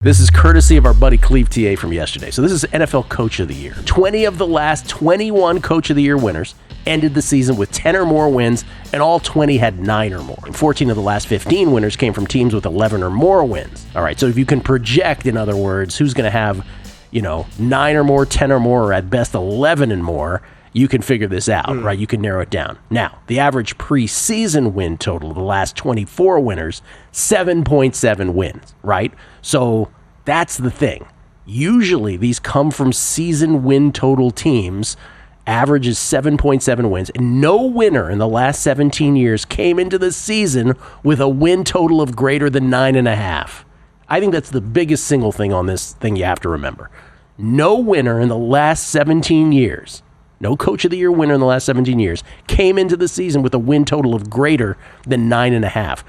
This is courtesy of our buddy Clevta from yesterday. So this is NFL Coach of the Year. 20 of the last 21 Coach of the Year winners ended the season with 10 or more wins, and all 20 had 9 or more. And 14 of the last 15 winners came from teams with 11 or more wins. All right, so if you can project, in other words, who's going to have, 9 or more, 10 or more, or at best 11 and more, you can figure this out, right? You can narrow it down. Now, the average preseason win total of the last 24 winners, 7.7 wins, right? So that's the thing. Usually these come from season win total teams. Average is 7.7 wins, and no winner in the last 17 years came into the season with a win total of greater than 9.5. I think that's the biggest single thing on this thing you have to remember. No winner in the last 17 years, no Coach of the Year winner in the last 17 years, came into the season with a win total of greater than 9.5.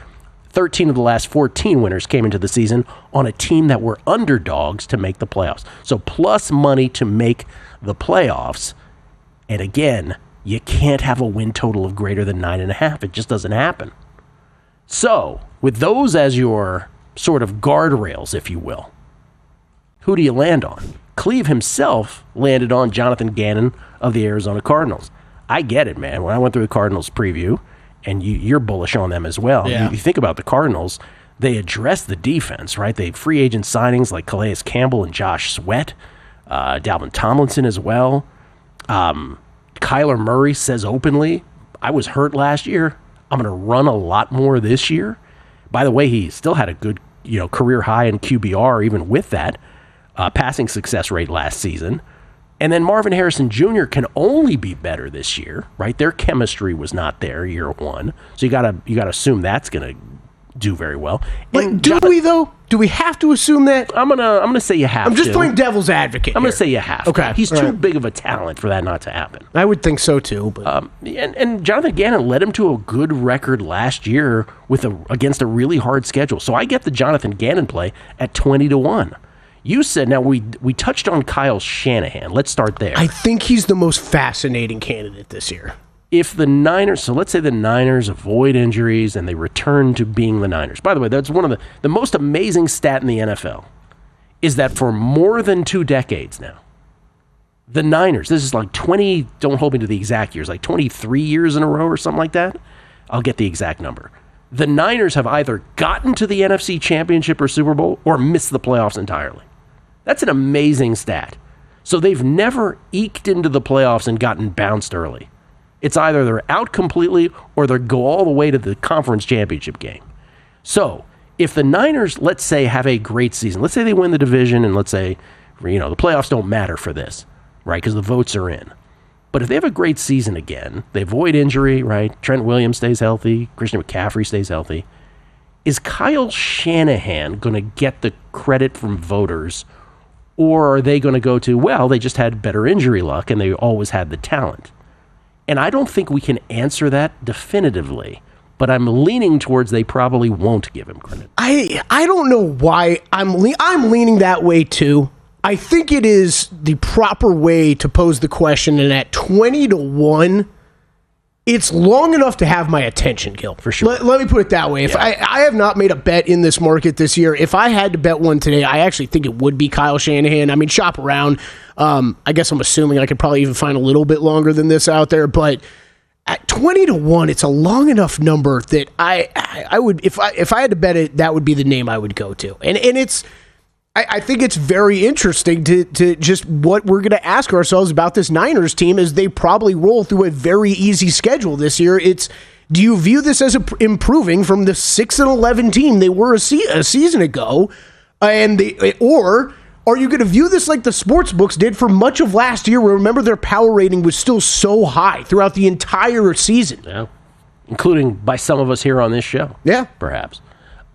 13 of the last 14 winners came into the season on a team that were underdogs to make the playoffs. So plus money to make the playoffs. And again, you can't have a win total of greater than 9.5. It just doesn't happen. So with those as your sort of guardrails, if you will, who do you land on? Cleve himself landed on Jonathan Gannon of the Arizona Cardinals. I get it, man. When I went through the Cardinals preview, and you're bullish on them as well. Yeah. You think about the Cardinals, they address the defense, right? They have free agent signings like Calais Campbell and Josh Sweat, Dalvin Tomlinson as well. Kyler Murray says openly, I was hurt last year. I'm going to run a lot more this year. By the way, he still had a good career high in QBR even with that passing success rate last season. And then Marvin Harrison Jr. can only be better this year, right? Their chemistry was not there year one, so you gotta assume that's gonna do very well. But do we though? Do we have to assume that? I'm gonna say you have. I'm just playing devil's advocate. I'm gonna say you have. Okay, he's too big of a talent for that not to happen. I would think so too. But and Jonathan Gannon led him to a good record last year against a really hard schedule. So I get the Jonathan Gannon play at 20-1. You said, now we touched on Kyle Shanahan. Let's start there. I think he's the most fascinating candidate this year. If the Niners, so let's say the Niners avoid injuries and they return to being the Niners. By the way, that's one of the most amazing stat in the NFL is that for more than 2 decades now, the Niners, this is like 20, don't hold me to the exact years, like 23 years in a row or something like that. I'll get the exact number. The Niners have either gotten to the NFC Championship or Super Bowl or missed the playoffs entirely. That's an amazing stat. So they've never eked into the playoffs and gotten bounced early. It's either they're out completely or they go all the way to the conference championship game. So if the Niners, let's say, have a great season, let's say they win the division and let's say, the playoffs don't matter for this, right? Because the votes are in. But if they have a great season again, they avoid injury, right? Trent Williams stays healthy. Christian McCaffrey stays healthy. Is Kyle Shanahan going to get the credit from voters, or are they going to go to, well, they just had better injury luck and they always had the talent? And I don't think we can answer that definitively, but I'm leaning towards they probably won't give him credit. I don't know why I'm leaning that way too. I think it is the proper way to pose the question, and at 20-1, it's long enough to have my attention, Gill. For sure. Let me put it that way. If I have not made a bet in this market this year. If I had to bet one today, I actually think it would be Kyle Shanahan. I mean, shop around. I guess I'm assuming I could probably even find a little bit longer than this out there, but at 20-1, it's a long enough number that I would, if I had to bet it, that would be the name I would go to. And it's, I think it's very interesting to just what we're going to ask ourselves about this Niners team as they probably roll through a very easy schedule this year. Do you view this as improving from the 6-11 team they were a season ago, or are you going to view this like the sports books did for much of last year? Where remember their power rating was still so high throughout the entire season, including by some of us here on this show. Yeah, perhaps.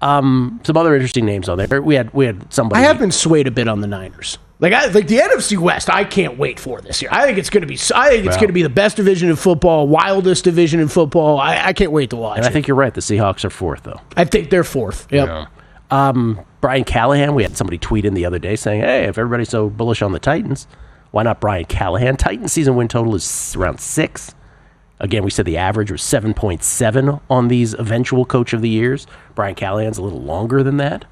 Some other interesting names on there. We had somebody. I have been swayed a bit on the Niners. Like the NFC West, I can't wait for this year. I think it's going to be. Going to be the best division in football, wildest division in football. I can't wait to watch. And I think you're right. The Seahawks are 4th, though. I think they're 4th. Yep. Yeah. Brian Callahan. We had somebody tweet in the other day saying, "Hey, if everybody's so bullish on the Titans, why not Brian Callahan?" Titans season win total is around 6. Again, we said the average was 7.7 on these eventual Coach of the Years. Brian Callahan's a little longer than that.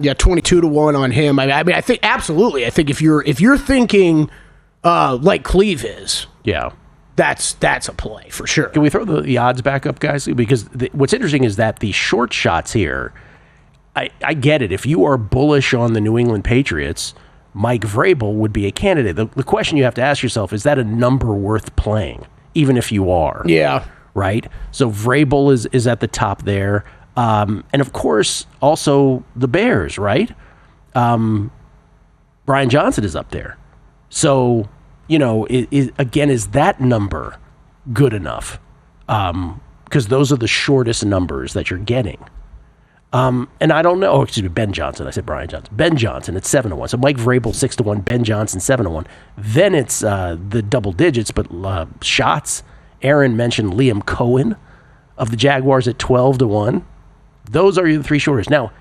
Yeah, 22-1 on him. I mean, I think absolutely. I think if you're thinking like Cleve is, yeah, that's a play for sure. Can we throw the odds back up, guys? Because what's interesting is that the short shots here, I get it. If you are bullish on the New England Patriots, Mike Vrabel would be a candidate. The question you have to ask yourself, is that a number worth playing, even if you are? Yeah. Right? So Vrabel is at the top there. And, of course, also the Bears, right? Brian Johnson is up there. So, is that number good enough? Because those are the shortest numbers that you're getting. And I don't know. Oh, excuse me, Ben Johnson. I said Brian Johnson. Ben Johnson at 7-1. So Mike Vrabel 6-1. Ben Johnson 7-1. Then it's the double digits, but shots. Aaron mentioned Liam Cohen of the Jaguars at 12-1. Those are the three shortest. Now,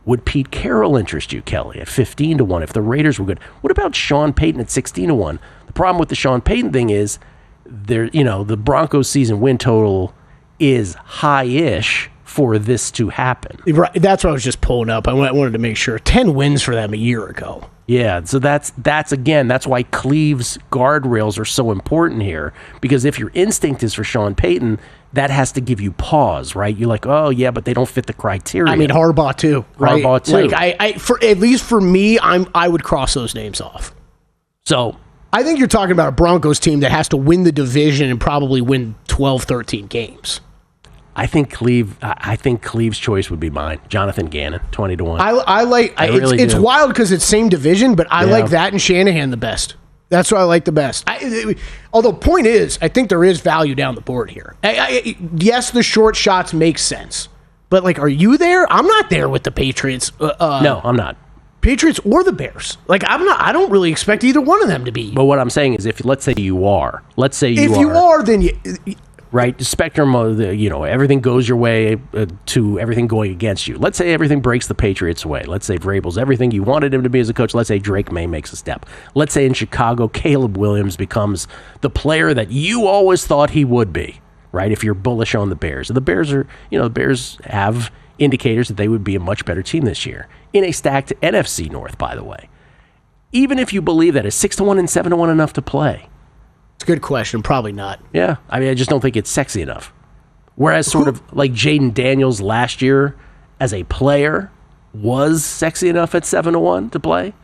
would Pete Carroll interest you, Kelley, at 15-1 if the Raiders were good? What about Sean Payton at 16-1? The problem with the Sean Payton thing is the Broncos season win total is high-ish for this to happen. Right, that's what I was just pulling up. I wanted to make sure. 10 wins for them a year ago. Yeah, so that's why Cleve's guardrails are so important here, because if your instinct is for Sean Payton, that has to give you pause, right? You're like, oh yeah, but they don't fit the criteria. I mean, Harbaugh too, right? Harbaugh too. Like at least for me, I would cross those names off. So I think you're talking about a Broncos team that has to win the division and probably win 12, 13 games. I think Cleve's choice would be mine. Jonathan Gannon, 20-1. I like it's wild because it's same division, but I like that and Shanahan the best. That's what I like the best. Although, point is, I think there is value down the board here. Yes, the short shots make sense, but like, are you there? I'm not there with the Patriots. No, I'm not. Patriots or the Bears. Like, I'm not. I don't really expect either one of them to be. But what I'm saying is, let's say you are, then you. Right, the spectrum of everything goes your way to everything going against you. Let's say everything breaks the Patriots' way. Let's say Vrabel's everything you wanted him to be as a coach. Let's say Drake May makes a step. Let's say in Chicago, Caleb Williams becomes the player that you always thought he would be. Right, if you're bullish on the Bears, the Bears are, the Bears have indicators that they would be a much better team this year in a stacked NFC North. By the way, even if you believe that, is 6-1 and 7-1 enough to play? It's a good question. Probably not. Yeah. I mean, I just don't think it's sexy enough. Whereas sort of like Jaden Daniels last year as a player was sexy enough at 7-1 to play.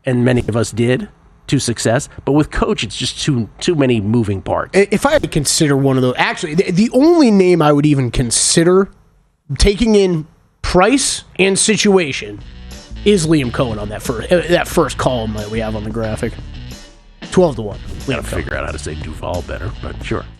And many of us did to success. But with coach, it's just too many moving parts. If I had to consider one of those, actually, the only name I would even consider taking in price and situation is Liam Cohen on that first column that we have on the graphic. 12-1. We got to figure out how to say Duval better, but sure.